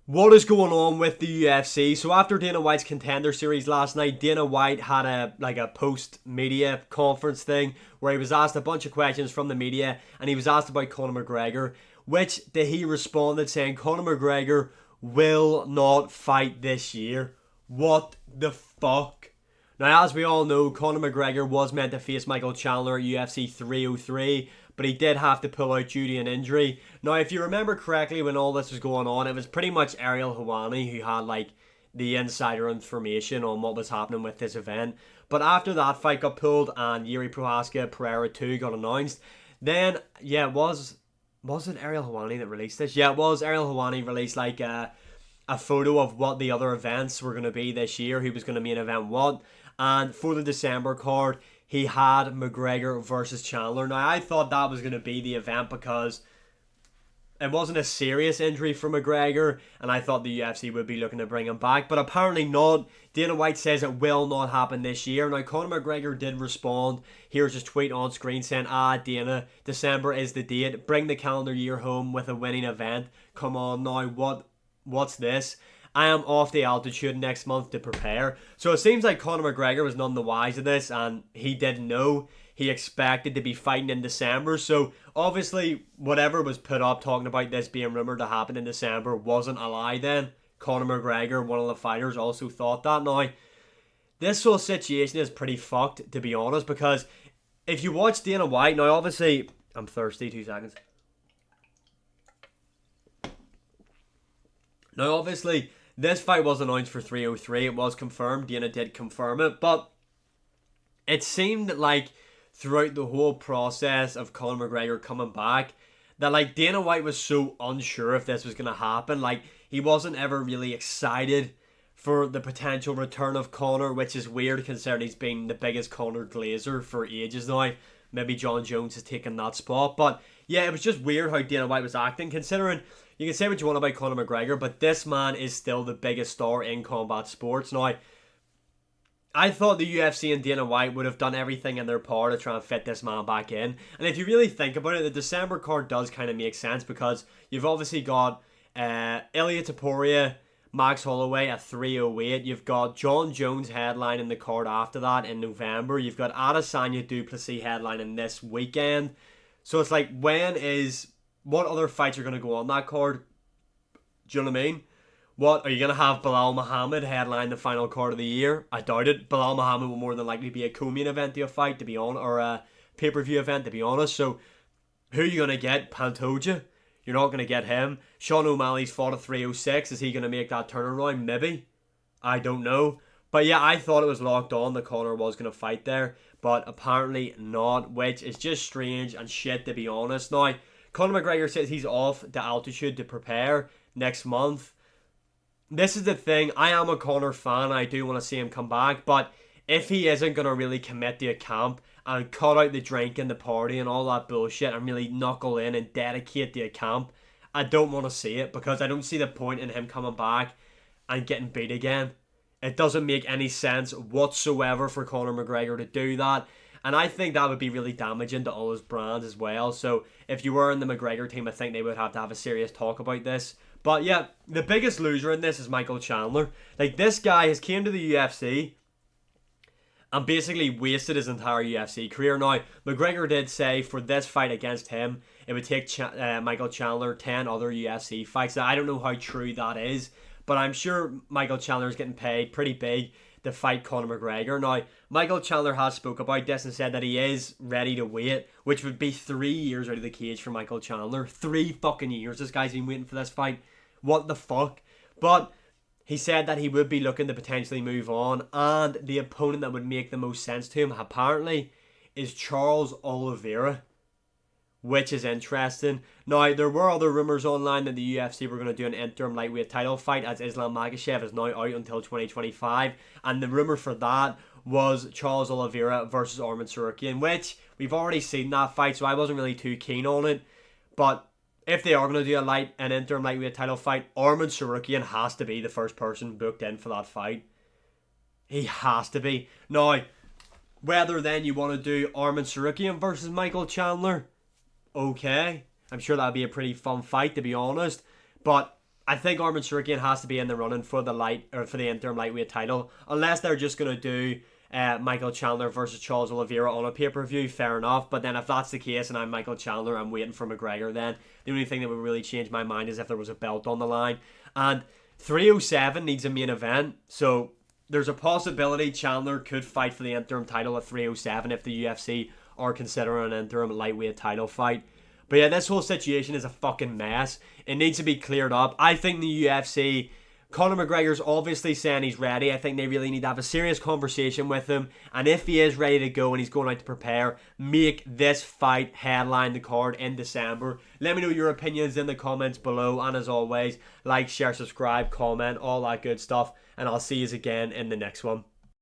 What is going on with the UFC? So after Dana White's Contender Series last night, Dana White had a post media conference thing where he was asked a bunch of questions from the media, and he was asked about Conor McGregor, which he responded saying Conor McGregor will not fight this year. What the fuck? Now, as we all know, Conor McGregor was meant to face Michael Chandler at UFC 303, but he did have to pull out due to an injury. Now, if you remember correctly, when all this was going on, it was pretty much Ariel Helwani who had the insider information on what was happening with this event. But after that fight got pulled and Yuri Prohaska Pereira 2 got announced, then was it Ariel Helwani that released this? Yeah, it was. Ariel Helwani released a photo of what the other events were going to be this year, who was going to main event what. And for the December card, he had McGregor versus Chandler. Now, I thought that was going to be the event because it wasn't a serious injury for McGregor, and I thought the UFC would be looking to bring him back, but apparently not. Dana White says it will not happen this year. Now, Conor McGregor did respond. Here's his tweet on screen saying, Dana, December is the date. Bring the calendar year home with a winning event. Come on now, what's this? I am off the altitude next month to prepare. So it seems like Conor McGregor was none the wise of this, and he didn't know. He expected to be fighting in December. So obviously, whatever was put up talking about this being rumoured to happen in December wasn't a lie then. Conor McGregor, one of the fighters, also thought that. Now, this whole situation is pretty fucked, to be honest, because if you watch Dana White, now obviously, I'm thirsty, 2 seconds. Now, obviously, this fight was announced for 303. It was confirmed. Dana did confirm it. But it seemed like throughout the whole process of Conor McGregor coming back, that Dana White was so unsure if this was going to happen. He wasn't ever really excited for the potential return of Conor, which is weird considering he's been the biggest Conor glazer for ages now. Maybe John Jones has taken that spot. But yeah, it was just weird how Dana White was acting, considering you can say what you want about Conor McGregor, but this man is still the biggest star in combat sports. Now, I thought the UFC and Dana White would have done everything in their power to try and fit this man back in. And if you really think about it, the December card does kind of make sense because you've obviously got Ilya Topuria, Max Holloway at 308. You've got John Jones headlining the card after that in November. You've got Adesanya Duplessis headlining this weekend. So it's like, what other fights are going to go on that card? Do you know what I mean? What, are you going to have Bilal Muhammad headline the final card of the year? I doubt it. Bilal Muhammad will more than likely be a co-main event to a fight, to be honest, or a pay-per-view event, to be honest. So, who are you going to get? Pantoja? You're not going to get him. Sean O'Malley's fought at 306. Is he going to make that turnaround? Maybe. I don't know. But yeah, I thought it was locked on that Conor was going to fight there, but apparently not, which is just strange and shit, to be honest. Now, Conor McGregor says he's off the altitude to prepare next month. This is the thing. I am a Conor fan. I do want to see him come back. But if he isn't going to really commit to a camp and cut out the drinking, the party and all that bullshit and really knuckle in and dedicate to a camp, I don't want to see it because I don't see the point in him coming back and getting beat again. It doesn't make any sense whatsoever for Conor McGregor to do that. And I think that would be really damaging to all his brands as well. So if you were in the McGregor team, I think they would have to have a serious talk about this. But yeah, the biggest loser in this is Michael Chandler. This guy has came to the UFC and basically wasted his entire UFC career. Now, McGregor did say for this fight against him, it would take Michael Chandler 10 other UFC fights. Now, I don't know how true that is, but I'm sure Michael Chandler is getting paid pretty big to fight Conor McGregor. Now, Michael Chandler has spoke about this and said that he is ready to wait, which would be 3 years out of the cage for Michael Chandler. 3 fucking years this guy's been waiting for this fight. What the fuck? But he said that he would be looking to potentially move on, and the opponent that would make the most sense to him, apparently, is Charles Oliveira, which is interesting. Now, there were other rumours online that the UFC were going to do an interim lightweight title fight, as Islam Makhachev is now out until 2025, and the rumour for that was Charles Oliveira versus Arman Tsarukyan, which we've already seen that fight, so I wasn't really too keen on it. But if they are going to do an interim lightweight title fight, Arman Tsarukyan has to be the first person booked in for that fight. He has to be. Now, whether then you want to do Arman Tsarukyan versus Michael Chandler, okay, I'm sure that'd be a pretty fun fight, to be honest. But I think Arman Tsarukyan has to be in the running for the interim lightweight title, unless they're just gonna do Michael Chandler versus Charles Oliveira on a pay-per-view. Fair enough, but then if that's the case and I'm Michael Chandler, I'm waiting for McGregor. Then the only thing that would really change my mind is if there was a belt on the line, and 307 needs a main event, so there's a possibility Chandler could fight for the interim title at 307 if the UFC are considering an interim lightweight title fight. But yeah, this whole situation is a fucking mess. It needs to be cleared up. I think the UFC, Conor McGregor's obviously saying he's ready. I think they really need to have a serious conversation with him. And if he is ready to go and he's going out to prepare, make this fight headline the card in December. Let me know your opinions in the comments below. And as always, like, share, subscribe, comment, all that good stuff. And I'll see you again in the next one.